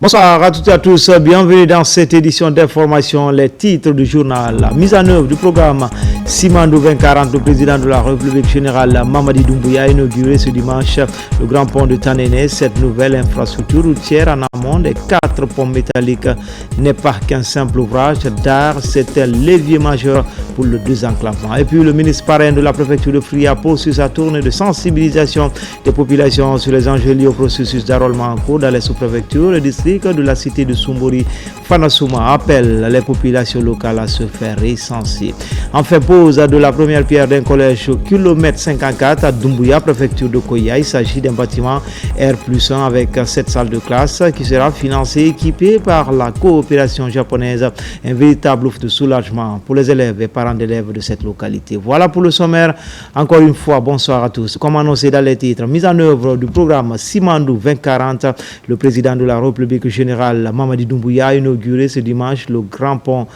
Bonsoir à toutes et à tous, bienvenue dans cette édition d'information, les titres du journal. La mise en œuvre du programme Simandou 2040, le président de la République générale Mamadi Doumbouya a inauguré ce dimanche le grand pont de Tanene. Cette nouvelle infrastructure routière en amont des 4 ponts métalliques n'est pas qu'un simple ouvrage d'art, c'est un levier majeur pour le désenclavement. Et puis le ministre parrain de la préfecture de Fria poursuit sa tournée de sensibilisation des populations sur les enjeux liés au processus d'enrôlement en cours dans les sous-préfectures. Le district de la cité de Sumbori, Fanasouma, appelle les populations locales à se faire recenser. Enfin, pose de la première pierre d'un collège au kilomètre 54 à Doumbouya, préfecture de Koya. Il s'agit d'un bâtiment R+1 avec 7 salles de classe qui sera financé et équipé par la coopération japonaise. Un véritable ouf de soulagement pour les élèves et parents d'élèves de cette localité. Voilà pour le sommaire. Encore une fois, bonsoir à tous. Comme annoncé dans les titres, mise en œuvre du programme Simandou 2040, le président de la République général Mamadi Doumbouya a inauguré ce dimanche le grand pont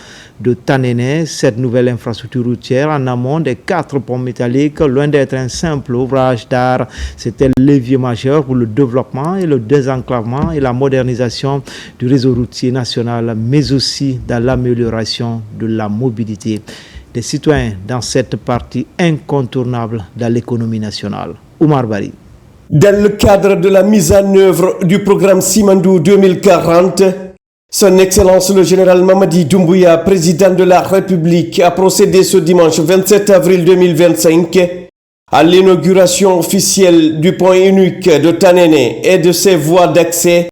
de Tanene. Cette nouvelle infrastructure routière en amont des 4 ponts métalliques, loin d'être un simple ouvrage d'art, c'était le levier majeur pour le développement et le désenclavement et la modernisation du réseau routier national, mais aussi dans l'amélioration de la mobilité des citoyens dans cette partie incontournable de l'économie nationale. Oumar Bari. Dans le cadre de la mise en œuvre du programme Simandou 2040, Son Excellence le général Mamadi Doumbouya, président de la République, a procédé ce dimanche 27 avril 2025 à l'inauguration officielle du pont unique de Tanene et de ses voies d'accès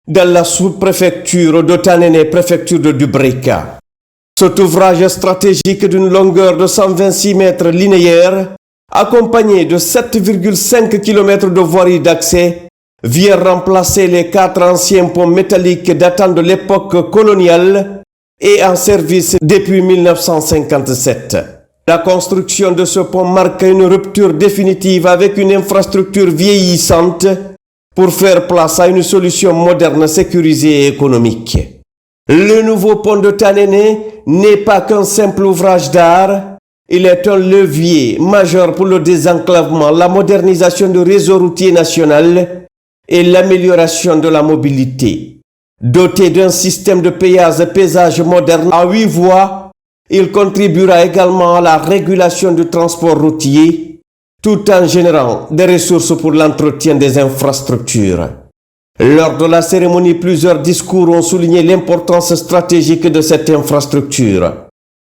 dans la sous-préfecture de Tanene, préfecture de Dubrika. Cet ouvrage stratégique d'une longueur de 126 mètres linéaires, accompagné de 7,5 km de voirie d'accès, vient remplacer les 4 anciens ponts métalliques datant de l'époque coloniale et en service depuis 1957. La construction de ce pont marque une rupture définitive avec une infrastructure vieillissante pour faire place à une solution moderne, sécurisée et économique. Le nouveau pont de Tanene n'est pas qu'un simple ouvrage d'art. Il est un levier majeur pour le désenclavement, la modernisation du réseau routier national et l'amélioration de la mobilité. Doté d'un système de péage moderne à 8 voies, il contribuera également à la régulation du transport routier, tout en générant des ressources pour l'entretien des infrastructures. Lors de la cérémonie, plusieurs discours ont souligné l'importance stratégique de cette infrastructure.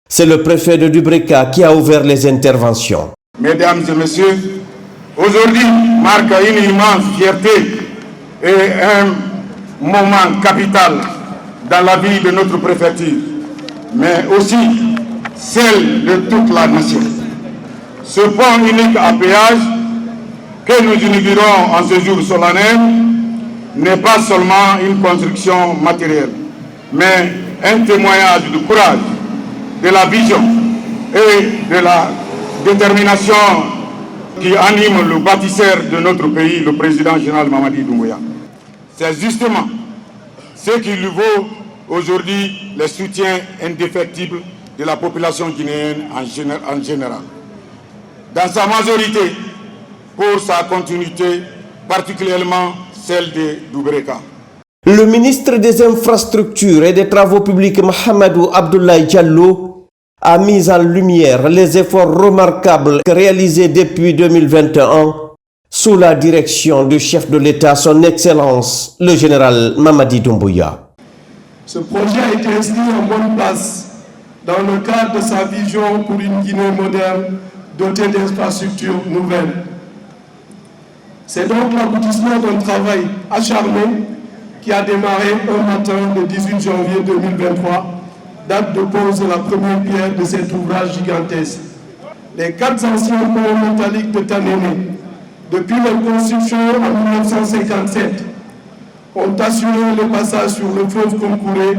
C'est le préfet de Dubrika qui a ouvert les interventions. Mesdames et messieurs, aujourd'hui marque une immense fierté et un moment capital dans la vie de notre préfecture, mais aussi celle de toute la nation. Ce pont unique à péage que nous inaugurons en ce jour solennel n'est pas seulement une construction matérielle, mais un témoignage de courage, de la vision et de la détermination qui anime le bâtisseur de notre pays, le président général Mamadi Doumbouya. C'est justement ce qui lui vaut aujourd'hui le soutien indéfectible de la population guinéenne en général. Dans sa majorité, pour sa continuité, particulièrement celle de Dubrika. Le ministre des Infrastructures et des Travaux publics, Mahamadou Abdoulaye Diallo, a mis en lumière les efforts remarquables réalisés depuis 2021 sous la direction du chef de l'État, son Excellence, le général Mamadi Doumbouya. Ce projet a été inscrit en bonne place dans le cadre de sa vision pour une Guinée moderne dotée d'infrastructures nouvelles. C'est donc l'aboutissement d'un travail acharné qui a démarré un matin le 18 janvier 2023, date de pose de la première pierre de cet ouvrage gigantesque. Les 4 anciens ponts métalliques de Tanene, depuis leur construction en 1957, ont assuré le passage sur le fleuve Concouré.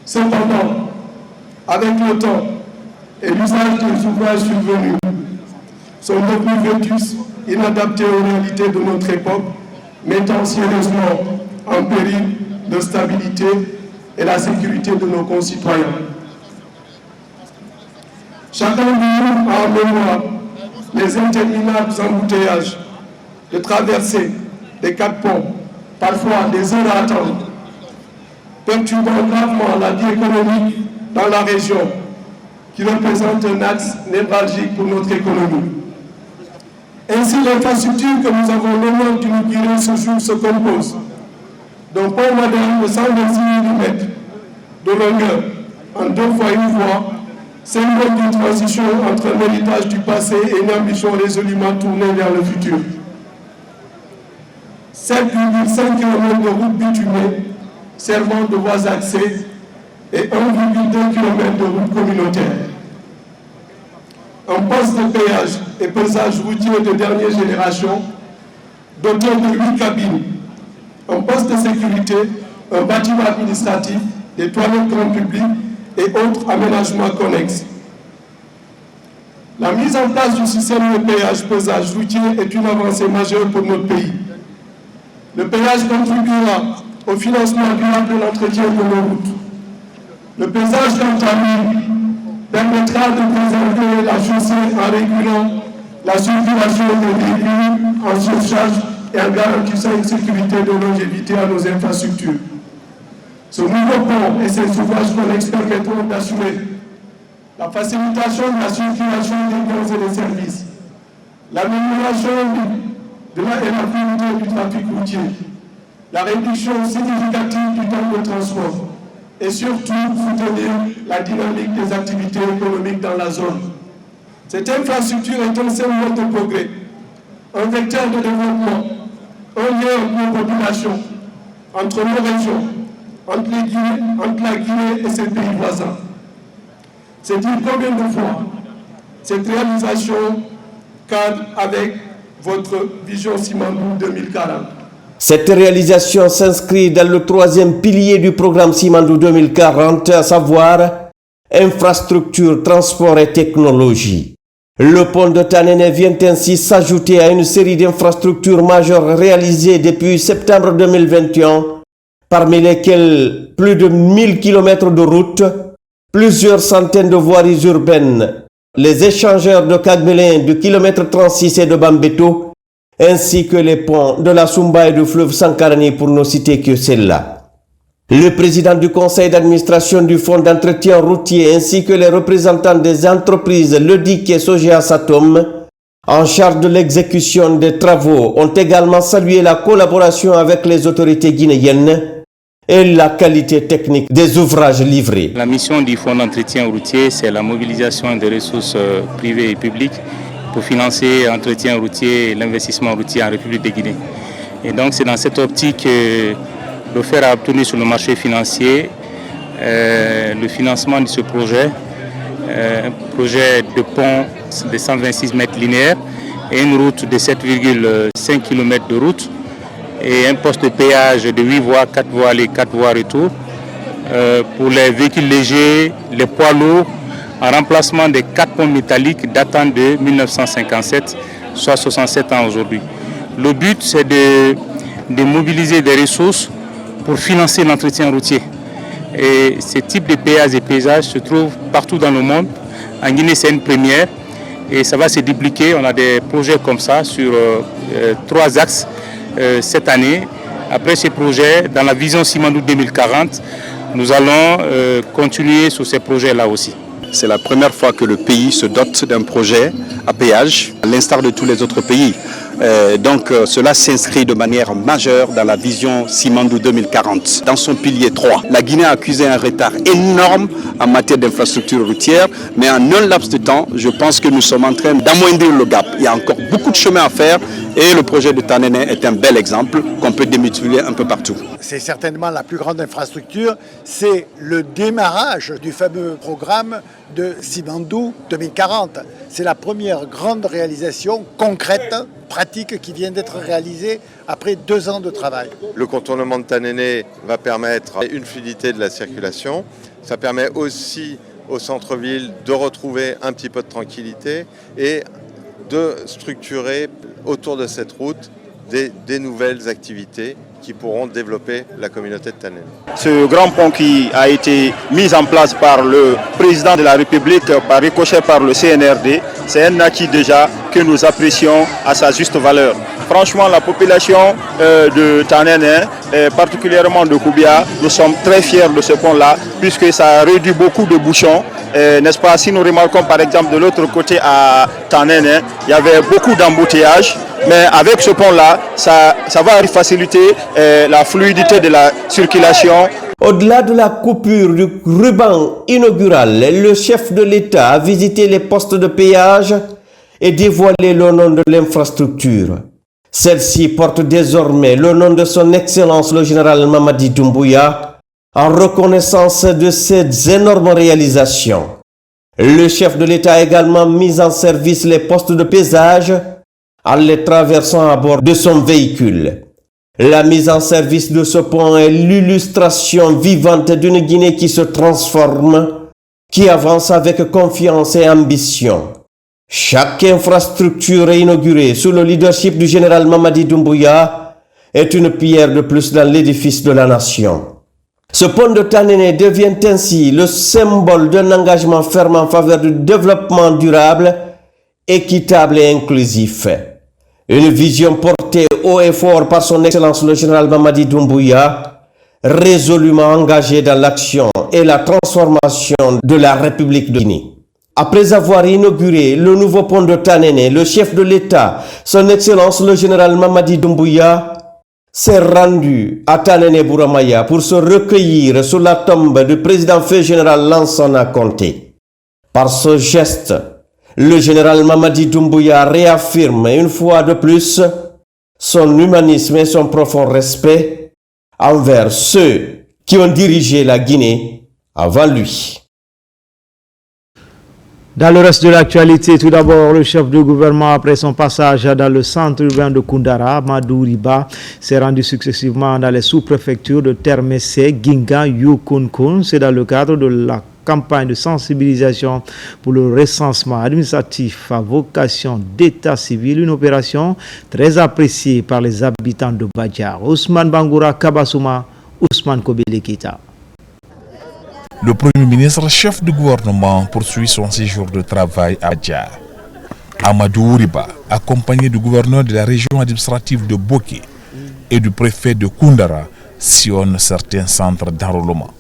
Cependant, avec le temps et l'usage des ouvrages survenus, sont devenus vétustes, inadaptés aux réalités de notre époque, mettant sérieusement en péril de stabilité et la sécurité de nos concitoyens. Chacun de nous a en mémoire les interminables embouteillages de traversées des 4 ponts, parfois des heures à attendre, perturbant gravement la vie économique dans la région, qui représente un axe névralgique pour notre économie. Ainsi, l'infrastructure que nous avons l'honneur d'inaugurer ce jour se compose d'un pont moderne de 126 mm de longueur en 2 fois 1 voie, symbole d'une transition entre un héritage du passé et une ambition résolument tournée vers le futur. 7,5 km de route bitumée servant de voies accès et 1,2 km de route communautaire. Un poste de péage et pesage routier de dernière génération, doté de 8 cabines, un poste de sécurité, un bâtiment administratif, des toilettes grand public et autres aménagements connexes. La mise en place du système de péage-pesage routier est une avancée majeure pour notre pays. Le péage contribuera au financement durable de l'entretien de nos routes. Le pesage quant à lui permettra de préserver la chaussée en régulant la circulation des véhicules en surcharge et en garantissant une sécurité de longévité à nos infrastructures. Ce nouveau pont et ses ouvrages connexes permettront d'assurer la facilitation de la circulation des biens et des services, l'amélioration de la fluidité du trafic routier, la réduction significative du temps de transport et surtout soutenir la dynamique des activités économiques dans la zone. Cette infrastructure est un symbole de progrès, un vecteur de développement, un lien entre nos populations, entre nos régions, entre la Guinée et ses pays voisins. C'est dire combien de fois cette réalisation cadre avec votre vision Simandou 2040. Cette réalisation s'inscrit dans le 3e pilier du programme Simandou 2040, à savoir infrastructure, transport et technologie. Le pont de Tanene vient ainsi s'ajouter à une série d'infrastructures majeures réalisées depuis septembre 2021, parmi lesquelles plus de 1000 km de routes, plusieurs centaines de voiries urbaines, les échangeurs de Kagbelin du kilomètre 36 et de Bambeto, ainsi que les ponts de la Sumba et du fleuve Sankarani pour ne citer que celle-là. Le président du conseil d'administration du fonds d'entretien routier ainsi que les représentants des entreprises Ledic et Sogea Satom en charge de l'exécution des travaux ont également salué la collaboration avec les autorités guinéennes et la qualité technique des ouvrages livrés. La mission du fonds d'entretien routier, c'est la mobilisation des ressources privées et publiques pour financer l'entretien routier et l'investissement routier en République de Guinée. Et donc c'est dans cette optique que l'OFER a obtenu sur le marché financier le financement de ce projet, un projet de pont de 126 mètres linéaires et une route de 7,5 km de route et un poste de péage de 8 voies, 4 voies aller, 4 voies retour pour les véhicules légers, les poids lourds, en remplacement des 4 ponts métalliques datant de 1957, soit 67 ans aujourd'hui. Le but, c'est de mobiliser des ressources pour financer l'entretien routier. Et ce type de péage et paysage se trouve partout dans le monde. En Guinée, c'est une première et ça va se dupliquer. On a des projets comme ça sur 3 axes cette année. Après ces projets, dans la vision Simandou 2040, nous allons continuer sur ces projets-là aussi. C'est la première fois que le pays se dote d'un projet à péage, à l'instar de tous les autres pays. Donc cela s'inscrit de manière majeure dans la vision Simandou 2040. Dans son pilier 3, la Guinée a accusé un retard énorme en matière d'infrastructure routière, mais en un laps de temps, je pense que nous sommes en train d'amoindrir le gap. Il y a encore beaucoup de chemin à faire et le projet de Tanene est un bel exemple qu'on peut démultiplier un peu partout. C'est certainement la plus grande infrastructure, c'est le démarrage du fameux programme de Simandou 2040. C'est la première grande réalisation concrète, pratique, qui vient d'être réalisée après 2 ans de travail. Le contournement de Tanene va permettre une fluidité de la circulation. Ça permet aussi au centre-ville de retrouver un petit peu de tranquillité et de structurer autour de cette route des nouvelles activités qui pourront développer la communauté de Tanene. Ce grand pont qui a été mis en place par le président de la République, par ricochet par le CNRD, c'est un acquis déjà que nous apprécions à sa juste valeur. Franchement, la population de Tanene, particulièrement de Koubia, nous sommes très fiers de ce pont-là, puisque ça a réduit beaucoup de bouchons. N'est-ce pas? Si nous remarquons par exemple de l'autre côté à Tanene, il y avait beaucoup d'embouteillages. Mais avec ce pont-là, ça va faciliter la fluidité de la circulation. Au-delà de la coupure du ruban inaugural, le chef de l'État a visité les postes de péage et dévoilé le nom de l'infrastructure. Celle-ci porte désormais le nom de son Excellence le général Mamadi Doumbouya en reconnaissance de ces énormes réalisations. Le chef de l'État a également mis en service les postes de péage en les traversant à bord de son véhicule. La mise en service de ce pont est l'illustration vivante d'une Guinée qui se transforme, qui avance avec confiance et ambition. Chaque infrastructure inaugurée sous le leadership du général Mamadi Doumbouya est une pierre de plus dans l'édifice de la nation. Ce pont de Tanene devient ainsi le symbole d'un engagement ferme en faveur du développement durable, équitable et inclusif. Une vision portée haut et fort par son Excellence le général Mamadi Doumbouya, résolument engagé dans l'action et la transformation de la République de Guinée. Après avoir inauguré le nouveau pont de Tanene, le chef de l'État, son Excellence le général Mamadi Doumbouya, s'est rendu à Tanene Bouramaya pour se recueillir sous la tombe du président fait général Lansana Conté. Par ce geste, le général Mamadi Doumbouya réaffirme une fois de plus son humanisme et son profond respect envers ceux qui ont dirigé la Guinée avant lui. Dans le reste de l'actualité, tout d'abord, le chef de gouvernement, après son passage dans le centre urbain de Koundara, Madou Riba, s'est rendu successivement dans les sous-préfectures de Termessé, Ginga, Yukunkun. C'est dans le cadre de la campagne de sensibilisation pour le recensement administratif à vocation d'état civil, une opération très appréciée par les habitants de Badjar. Ousmane Bangoura Kabasouma, Ousmane Kobelekita. Le Premier ministre, chef du gouvernement, poursuit son séjour de travail à Badjar. Amadou Riba, accompagné du gouverneur de la région administrative de Boké et du préfet de Koundara, sillonne certains centres d'enrôlement.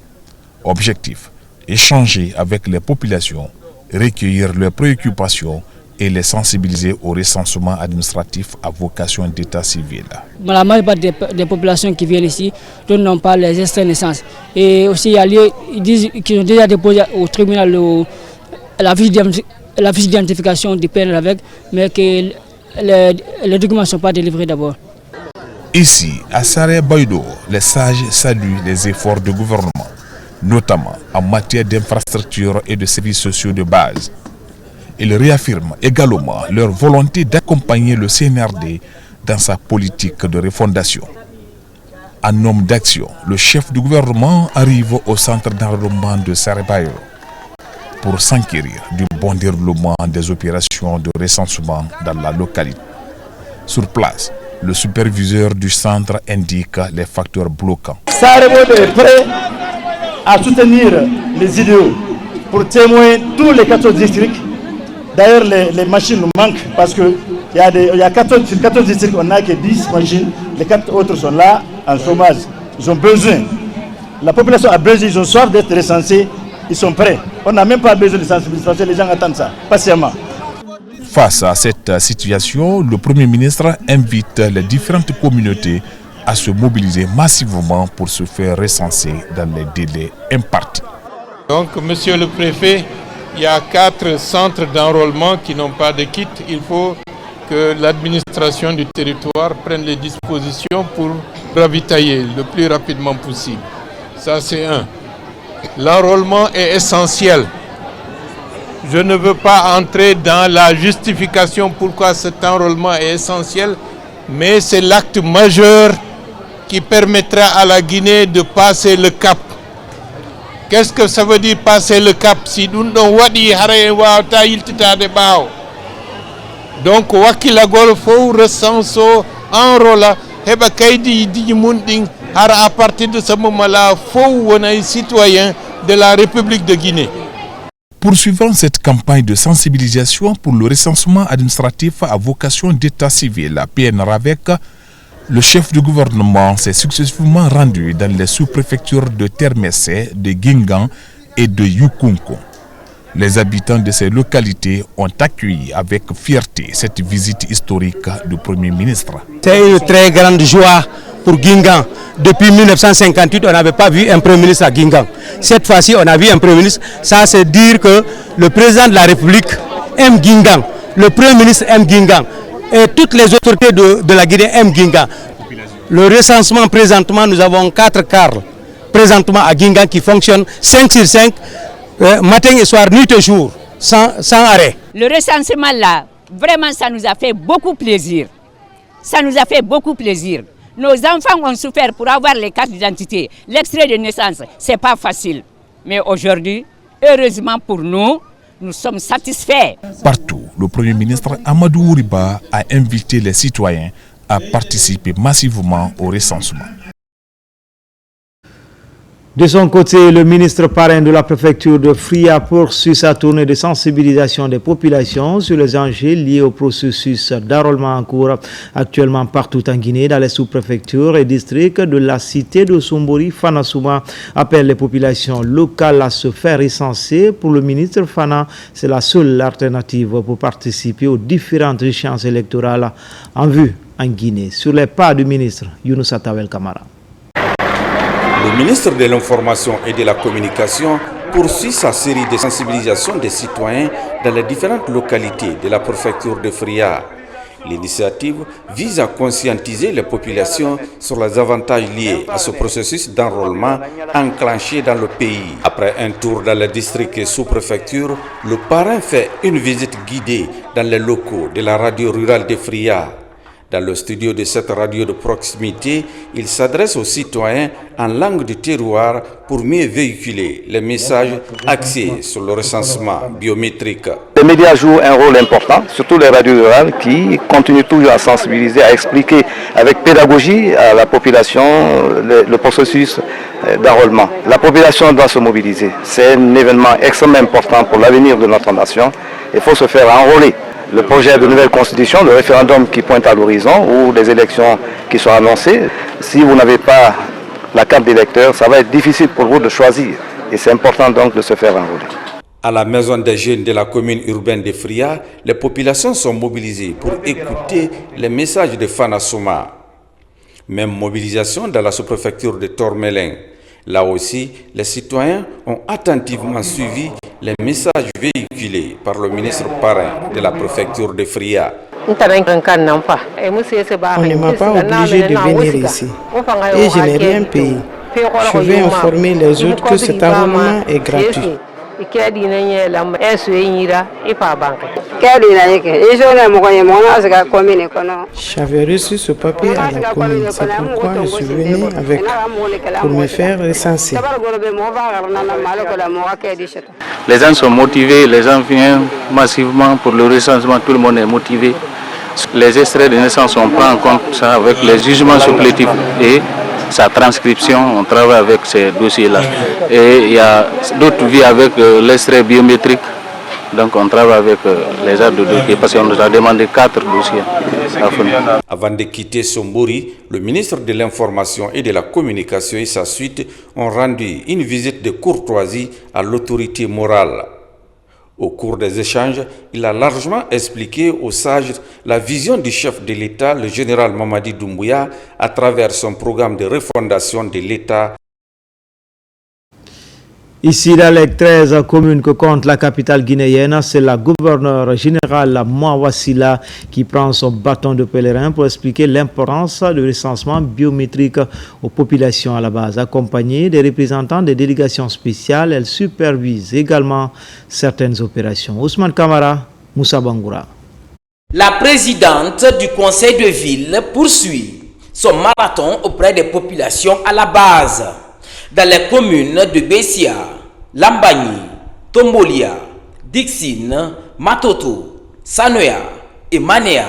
Objectif: échanger avec les populations, recueillir leurs préoccupations et les sensibiliser au recensement administratif à vocation d'état civil. La majorité des populations qui viennent ici n'ont pas les extraits de naissance. Et aussi, ils disent qu'ils ont déjà déposé au tribunal la fiche d'identification du père avec, mais que les documents ne sont pas délivrés d'abord. Ici, à Saré Baïdo, les sages saluent les efforts du gouvernement, notamment en matière d'infrastructures et de services sociaux de base. Ils réaffirment également leur volonté d'accompagner le CNRD dans sa politique de refondation. En homme d'action, le chef du gouvernement arrive au centre d'enrôlement de Sarebayo pour s'enquérir du bon déroulement des opérations de recensement dans la localité. Sur place, le superviseur du centre indique les facteurs bloquants. Sarebayo est prêt à soutenir les idéaux pour témoigner tous les 14 districts. D'ailleurs, les machines nous manquent parce qu'il y a 14 districts, on n'a que 10 machines. Les 4 autres sont là en chômage. Ils ont besoin. La population a besoin, ils ont soif d'être recensés. Ils sont prêts. On n'a même pas besoin de sensibilisation, les gens attendent ça, patiemment. Face à cette situation, le Premier ministre invite les différentes communautés à se mobiliser massivement pour se faire recenser dans les délais impartis. Donc, monsieur le préfet, il y a 4 centres d'enrôlement qui n'ont pas de kit. Il faut que l'administration du territoire prenne les dispositions pour ravitailler le plus rapidement possible. Ça, c'est un. L'enrôlement est essentiel. Je ne veux pas entrer dans la justification pourquoi cet enrôlement est essentiel, mais c'est l'acte majeur qui permettra à la Guinée de passer le cap. Qu'est-ce que ça veut dire passer le cap? Si nous n'avons pas dit donc wakilagol faut recenso enrola heba kaydi diji mun din har à partir de ce moment-là faut wona citoyen de la République de Guinée. Poursuivant cette campagne de sensibilisation pour le recensement administratif à vocation d'état civil, la PNRAVEC, le chef du gouvernement s'est successivement rendu dans les sous-préfectures de Termessé, de Guingamp et de Yukunko. Les habitants de ces localités ont accueilli avec fierté cette visite historique du Premier ministre. C'est une très grande joie pour Guingamp. Depuis 1958, on n'avait pas vu un Premier ministre à Guingamp. Cette fois-ci, on a vu un Premier ministre. Ça, c'est dire que le président de la République aime Guingamp. Le Premier ministre aime Guingamp. Et toutes les autorités de la Guinée aiment Guingamp. Le recensement, présentement, nous avons 4 cars présentement à Guingamp qui fonctionnent 5 sur 5, matin et soir, nuit et jour, sans arrêt. Le recensement là, vraiment, ça nous a fait beaucoup plaisir. Ça nous a fait beaucoup plaisir. Nos enfants ont souffert pour avoir les cartes d'identité, l'extrait de naissance. Ce n'est pas facile. Mais aujourd'hui, heureusement pour nous, nous sommes satisfaits. Partout, le Premier ministre Amadou Ouriba a invité les citoyens à participer massivement au recensement. De son côté, le ministre parrain de la préfecture de Fria poursuit sa tournée de sensibilisation des populations sur les enjeux liés au processus d'enrôlement en cours actuellement partout en Guinée, dans les sous-préfectures et districts de la cité de Sombori. Fana Souma appelle les populations locales à se faire recenser. Pour le ministre Fana, c'est la seule alternative pour participer aux différentes échéances électorales en vue en Guinée. Sur les pas du ministre Younoussa Tawel Kamara. Le ministre de l'Information et de la Communication poursuit sa série de sensibilisation des citoyens dans les différentes localités de la préfecture de Fria. L'initiative vise à conscientiser les populations sur les avantages liés à ce processus d'enrôlement enclenché dans le pays. Après un tour dans les districts et sous-préfectures, le parrain fait une visite guidée dans les locaux de la radio rurale de Fria. Dans le studio de cette radio de proximité, il s'adresse aux citoyens en langue du terroir pour mieux véhiculer les messages axés sur le recensement biométrique. Les médias jouent un rôle important, surtout les radios rurales qui continuent toujours à sensibiliser, à expliquer avec pédagogie à la population le processus d'enrôlement. La population doit se mobiliser. C'est un événement extrêmement important pour l'avenir de notre nation. Il faut se faire enrôler. Le projet de nouvelle constitution, le référendum qui pointe à l'horizon ou les élections qui sont annoncées, si vous n'avez pas la carte d'électeur, ça va être difficile pour vous de choisir. Et c'est important donc de se faire enrôler. À la maison des jeunes de la commune urbaine de Fria, les populations sont mobilisées pour écouter les messages de Fana Souma. Même mobilisation dans la sous-préfecture de Tormelin. Là aussi, les citoyens ont attentivement suivi les messages véhiculés par le ministre parrain de la préfecture de Fria. On ne m'a pas obligé de venir ici et je n'ai rien payé. Je vais informer les autres que cet enrôlement est gratuit. J'avais reçu ce papier à la commune, c'est pourquoi je suis venu avec pour me faire recenser. Les gens sont motivés, les gens viennent massivement pour le recensement, tout le monde est motivé. Les extraits de naissance, on prend en compte ça avec les jugements supplétifs et sa transcription, on travaille avec ces dossiers-là. Et il y a d'autres vies avec l'extrait biométrique, donc on travaille avec les autres dossiers parce qu'on nous a demandé 4 dossiers. Avant de quitter Sombori, le ministre de l'Information et de la Communication et sa suite ont rendu une visite de courtoisie à l'autorité morale. Au cours des échanges, il a largement expliqué aux sages la vision du chef de l'État, le général Mamadi Doumbouya, à travers son programme de refondation de l'État. Ici, dans les 13 communes que compte la capitale guinéenne, c'est la gouverneure générale Mouawassila qui prend son bâton de pèlerin pour expliquer l'importance du recensement biométrique aux populations à la base. Accompagnée des représentants des délégations spéciales, elle supervise également certaines opérations. Ousmane Kamara, Moussa Bangoura. La présidente du conseil de ville poursuit son marathon auprès des populations à la base. Dans les communes de Bessia, Lambagny, Tombolia, Dixine, Matoto, Sanoya et Manéa,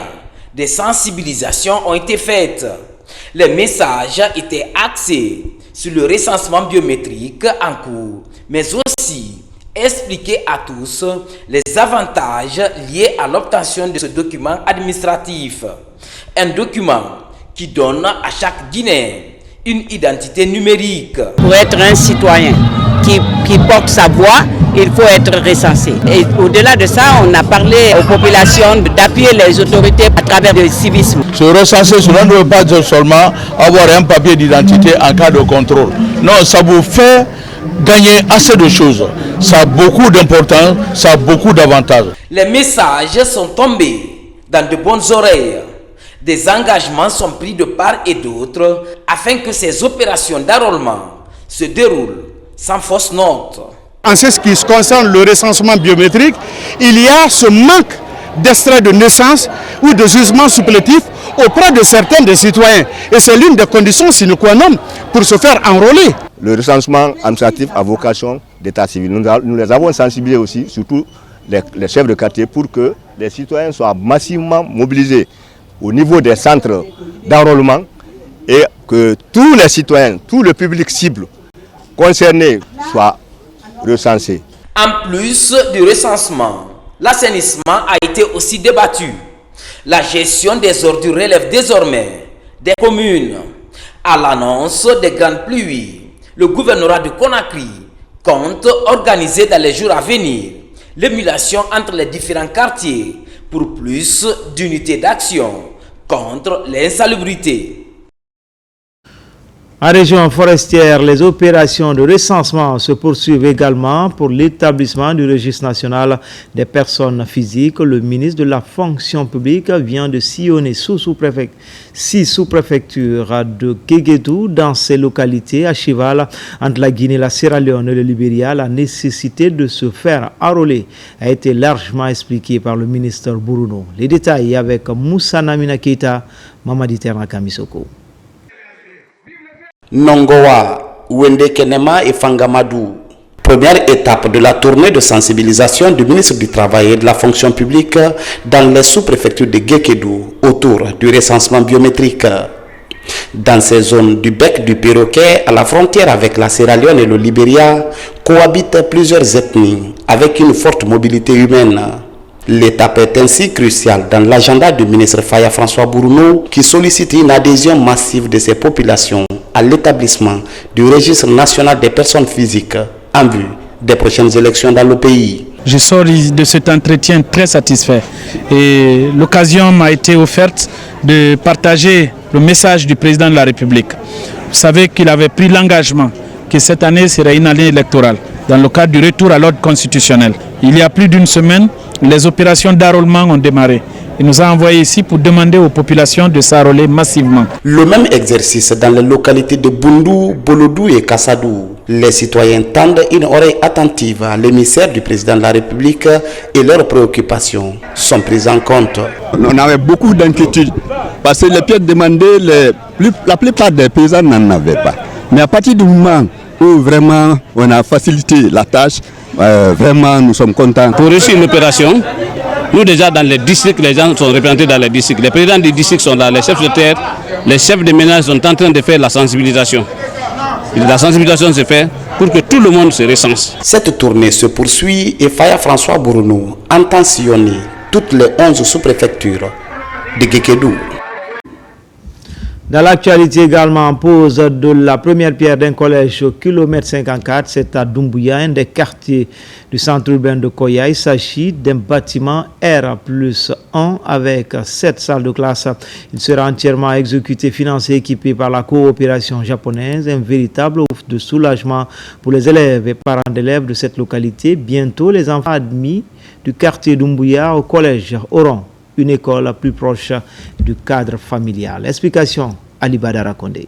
des sensibilisations ont été faites. Les messages étaient axés sur le recensement biométrique en cours, mais aussi expliquer à tous les avantages liés à l'obtention de ce document administratif. Un document qui donne à chaque Guinéen une identité numérique. Pour être un citoyen qui porte sa voix, il faut être recensé. Et au-delà de ça, on a parlé aux populations d'appuyer les autorités à travers le civisme. Se recenser, cela ne veut pas dire seulement avoir un papier d'identité en cas de contrôle. Non, ça vous fait gagner assez de choses. Ça a beaucoup d'importance, ça a beaucoup d'avantages. Les messages sont tombés dans de bonnes oreilles. Des engagements sont pris de part et d'autre afin que ces opérations d'enrôlement se déroulent sans fausse note. En ce qui concerne le recensement biométrique, il y a ce manque d'extrait de naissance ou de jugement supplétif auprès de certains des citoyens. Et c'est l'une des conditions sine qua non pour se faire enrôler. Le recensement administratif à vocation d'état civil, nous les avons sensibilisés aussi, surtout les chefs de quartier, pour que les citoyens soient massivement mobilisés au niveau des centres d'enrôlement et que tous les citoyens, tout le public cible concerné soient recensés. En plus du recensement, l'assainissement a été aussi débattu. La gestion des ordures relève désormais des communes. À l'annonce des grandes pluies, le gouvernorat de Conakry compte organiser dans les jours à venir l'émulation entre les différents quartiers pour plus d'unités d'action contre l'insalubrité. En région forestière, les opérations de recensement se poursuivent également pour l'établissement du registre national des personnes physiques. Le ministre de la fonction publique vient de sillonner 6 sous-préfectures de Kéguédou dans ces localités à cheval entre la Guinée, la Sierra Leone et le Libéria. La nécessité de se faire enrôler a été largement expliquée par le ministre Bruno. Les détails avec Moussa Namina Keita, Mamadi Terna Kamisoko. Nongoa, Wende Kenema et Fangamadou. Première étape de la tournée de sensibilisation du ministre du Travail et de la fonction publique dans les sous-préfectures de Guékédou autour du recensement biométrique. Dans ces zones du bec du Perroquet à la frontière avec la Sierra Leone et le Libéria cohabitent plusieurs ethnies avec une forte mobilité humaine. L'étape est ainsi cruciale dans l'agenda du ministre Faya François Bruno qui sollicite une adhésion massive de ces populations à l'établissement du registre national des personnes physiques en vue des prochaines élections dans le pays. Je sors de cet entretien très satisfait et l'occasion m'a été offerte de partager le message du président de la République. Vous savez qu'il avait pris l'engagement que cette année serait une année électorale dans le cadre du retour à l'ordre constitutionnel. Il y a plus d'une semaine, les opérations d'enrôlement ont démarré. Il nous a envoyé ici pour demander aux populations de s'enrôler massivement. Le même exercice dans les localités de Boundou, Bolodou et Kassadou. Les citoyens tendent une oreille attentive à l'émissaire du président de la République et leurs préoccupations sont prises en compte. On avait beaucoup d'inquiétudes parce que les pièces demandées, la plupart des paysans n'en avaient pas. Mais à partir du moment où vraiment on a facilité la tâche, vraiment nous sommes contents. Pour réussir une opération, nous déjà dans les districts, les gens sont représentés dans les districts. Les présidents des districts sont là, les chefs de terre, les chefs de ménage sont en train de faire la sensibilisation. Et la sensibilisation se fait pour que tout le monde se recense. Cette tournée se poursuit et Faya François Bruno entend sillonner toutes les 11 sous-préfectures de Guékédou. Dans l'actualité également, pose de la première pierre d'un collège au kilomètre 54, c'est à Doumbouya, un des quartiers du centre urbain de Koya. Il s'agit d'un bâtiment R+1 avec 7 salles de classe. Il sera entièrement exécuté, financé, équipé par la coopération japonaise. Un véritable offre de soulagement pour les élèves et parents d'élèves de cette localité. Bientôt, les enfants admis du quartier Doumbouya au collège auront une école plus proche du cadre familial. Explication, Ali Badara Kondé.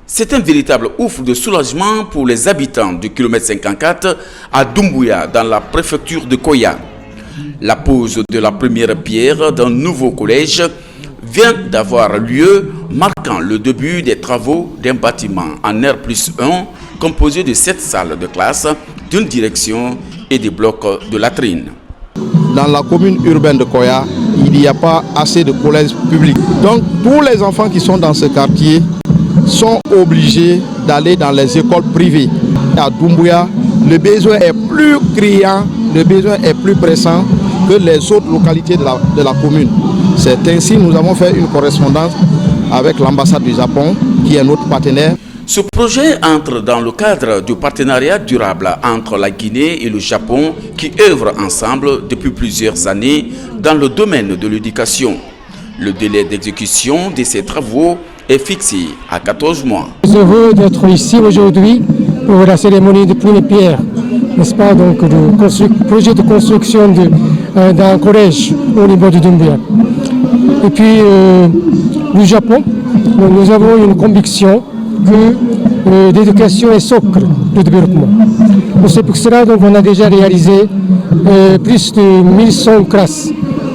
C'est un véritable ouf de soulagement pour les habitants du kilomètre 54 à Doumbouya, dans la préfecture de Koya. La pose de la première pierre d'un nouveau collège vient d'avoir lieu, marquant le début des travaux d'un bâtiment en R+1 composé de 7 salles de classe, d'une direction et des blocs de latrines. dans la commune urbaine de Koya, il n'y a pas assez de collèges publics. Donc tous les enfants qui sont dans ce quartier sont obligés d'aller dans les écoles privées. À Doumbouya, le besoin est plus criant, le besoin est plus pressant que les autres localités de la commune. C'est ainsi que nous avons fait une correspondance avec l'ambassade du Japon, qui est notre partenaire. Ce projet entre dans le cadre du partenariat durable entre la Guinée et le Japon qui œuvrent ensemble depuis plusieurs années dans le domaine de l'éducation. Le délai d'exécution de ces travaux est fixé à 14 mois. Je suis heureux d'être ici aujourd'hui pour la cérémonie de prise de pierre, n'est-ce pas, donc le projet de construction d'un collège au niveau de Doumbouya. Et puis le Japon, nous avons une conviction que l'éducation est socle du développement. C'est pour cela qu'on a déjà réalisé plus de 1100 classes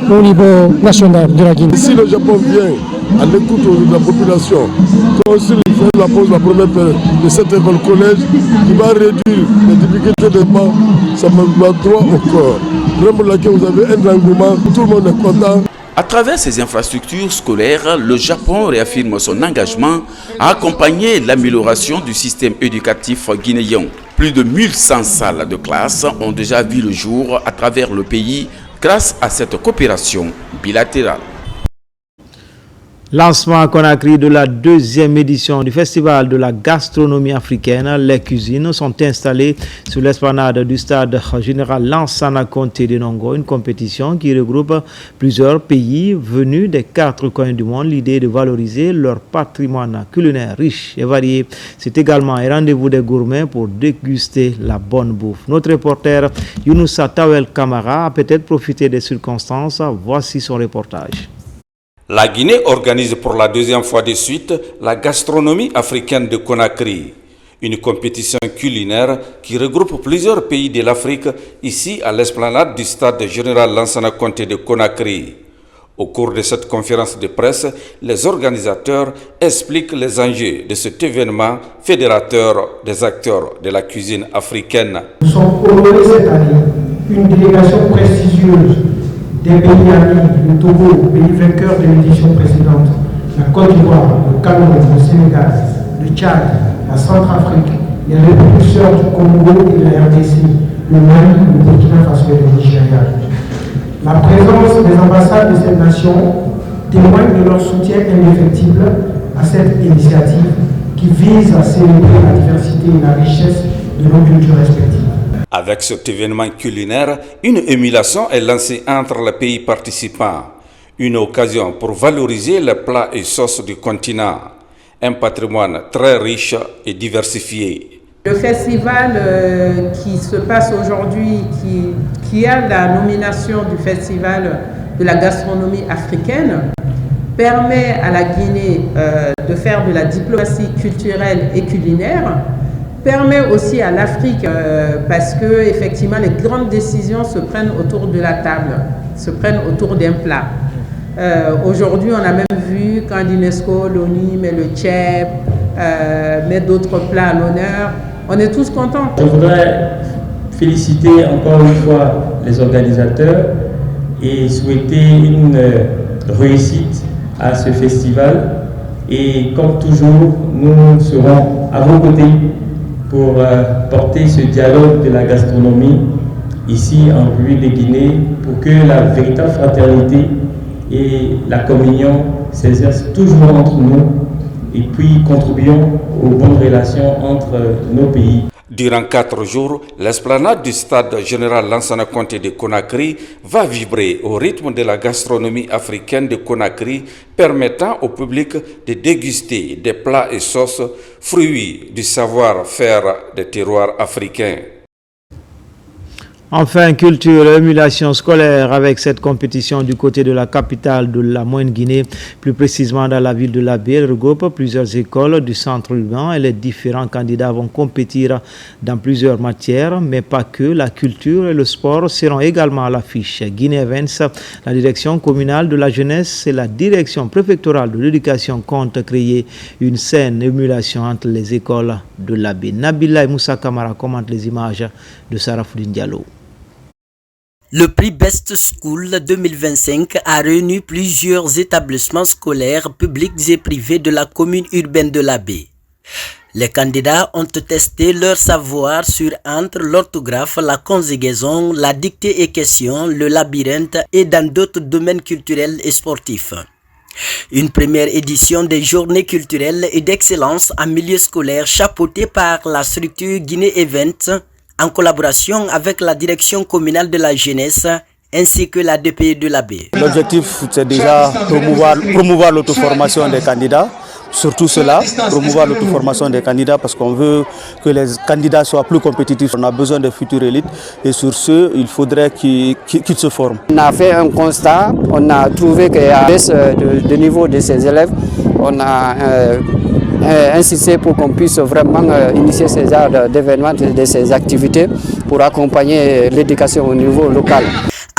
au niveau national de la Guinée. Si le Japon vient à l'écoute de la population, comme s'il fait la pose la première de cette école-collège, qui va réduire les difficultés des bancs, ça me va droit au corps. Vraiment là que vous avez un engouement, tout le monde est content. À travers ces infrastructures scolaires, le Japon réaffirme son engagement à accompagner l'amélioration du système éducatif guinéen. Plus de 1100 salles de classe ont déjà vu le jour à travers le pays grâce à cette coopération bilatérale. Lancement à Conakry de la deuxième édition du Festival de la gastronomie africaine. Les cuisines sont installées sur l'esplanade du stade général Lansana Conté de Nongo, une compétition qui regroupe plusieurs pays venus des 4 coins du monde. L'idée de valoriser leur patrimoine culinaire riche et varié. C'est également un rendez-vous des gourmets pour déguster la bonne bouffe. Notre reporter Younoussa Tawel Kamara a peut-être profité des circonstances. Voici son reportage. La Guinée organise pour la deuxième fois de suite la gastronomie africaine de Conakry, une compétition culinaire qui regroupe plusieurs pays de l'Afrique ici à l'esplanade du stade général Lansana Conté de Conakry. Au cours de cette conférence de presse, les organisateurs expliquent les enjeux de cet événement fédérateur des acteurs de la cuisine africaine. Nous sommes honorés cette année, une délégation prestigieuse des pays amis, le Togo, pays vainqueur de l'édition précédente, la Côte d'Ivoire, le Cameroun, le Sénégal, le Tchad, la Centrafrique, les républicains du Congo et de la RDC, le Mali, le Burkina Faso et le Nigeria. La présence des ambassades de cette nation témoigne de leur soutien indéfectible à cette initiative qui vise à célébrer la diversité et la richesse de nos cultures respectives. Avec cet événement culinaire, une émulation est lancée entre les pays participants. Une occasion pour valoriser les plats et sauces du continent. Un patrimoine très riche et diversifié. Le festival qui se passe aujourd'hui, qui a la nomination du Festival de la gastronomie africaine, permet à la Guinée de faire de la diplomatie culturelle et culinaire, permet aussi à l'Afrique, parce que effectivement les grandes décisions se prennent autour de la table, se prennent autour d'un plat. Aujourd'hui, on a même vu quand l'UNESCO, l'ONU met le tchèp, met d'autres plats à l'honneur. On est tous contents. Je voudrais féliciter encore une fois les organisateurs et souhaiter une réussite à ce festival. Et comme toujours, nous serons à vos côtés pour porter ce dialogue de la gastronomie ici en République de Guinée pour que la véritable fraternité et la communion s'exercent toujours entre nous et puis contribuons aux bonnes relations entre nos pays. Durant 4 jours, l'esplanade du stade général Lansana Conté de Conakry va vibrer au rythme de la gastronomie africaine de Conakry, permettant au public de déguster des plats et sauces fruits du savoir-faire des terroirs africains. Enfin, culture et émulation scolaire avec cette compétition du côté de la capitale de la Moyenne-Guinée, plus précisément dans la ville de Labé. Elle regroupe plusieurs écoles du centre urbain et les différents candidats vont compétir dans plusieurs matières, mais pas que. La culture et le sport seront également à l'affiche. Guinée Events, la direction communale de la jeunesse et la direction préfectorale de l'éducation comptent créer une saine émulation entre les écoles de Labé. Nabila et Moussa Kamara commentent les images de Sarafoudine Diallo. Le prix Best School 2025 a réuni plusieurs établissements scolaires publics et privés de la commune urbaine de l'Abbé. Les candidats ont testé leur savoir sur entre l'orthographe, la conjugaison, la dictée et question, le labyrinthe et dans d'autres domaines culturels et sportifs. Une première édition des journées culturelles et d'excellence en milieu scolaire chapeautée par la structure Guinée Event en collaboration avec la direction communale de la jeunesse ainsi que la DPE de l'Abbé. L'objectif, c'est déjà promouvoir l'auto-formation des candidats, surtout cela, promouvoir l'auto-formation des candidats parce qu'on veut que les candidats soient plus compétitifs. On a besoin de futures élites et sur ce, il faudrait qu'ils se forment. On a fait un constat, on a trouvé qu'il y a baisse de niveau de ces élèves. On a insisté pour qu'on puisse vraiment initier ces genres d'événements, de ces activités pour accompagner l'éducation au niveau local.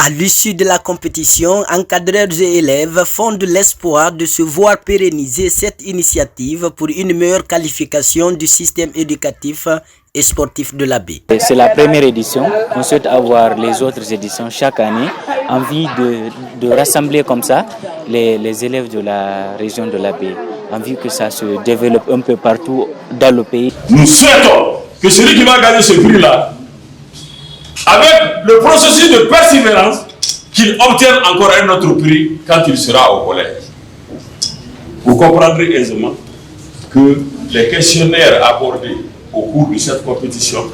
À l'issue de la compétition, encadreurs et élèves fondent l'espoir de se voir pérenniser cette initiative pour une meilleure qualification du système éducatif et sportif de l'Abbé. C'est la première édition. On souhaite avoir les autres éditions chaque année. Envie de rassembler comme ça les élèves de la région de l'Abbé. Envie que ça se développe un peu partout dans le pays. Nous souhaitons que celui qui va gagner ce prix-là, avec le processus de persévérance, qu'il obtienne encore un autre prix quand il sera au collège. Vous comprendrez aisément que les questionnaires abordés au cours de cette compétition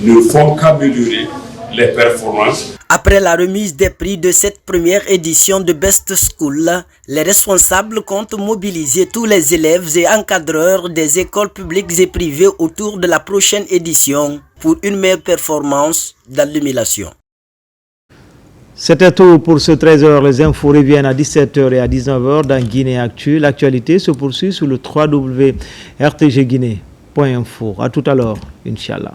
ne font qu'améliorer les performances. Après la remise des prix de cette première édition de Best School, les responsables comptent mobiliser tous les élèves et encadreurs des écoles publiques et privées autour de la prochaine édition pour une meilleure performance dans l'émulation. C'était tout pour ce 13h. Les infos reviennent à 17h et à 19h dans Guinée Actu. L'actualité se poursuit sur le www.rtgguinée.info. À tout à l'heure, Inch'Allah.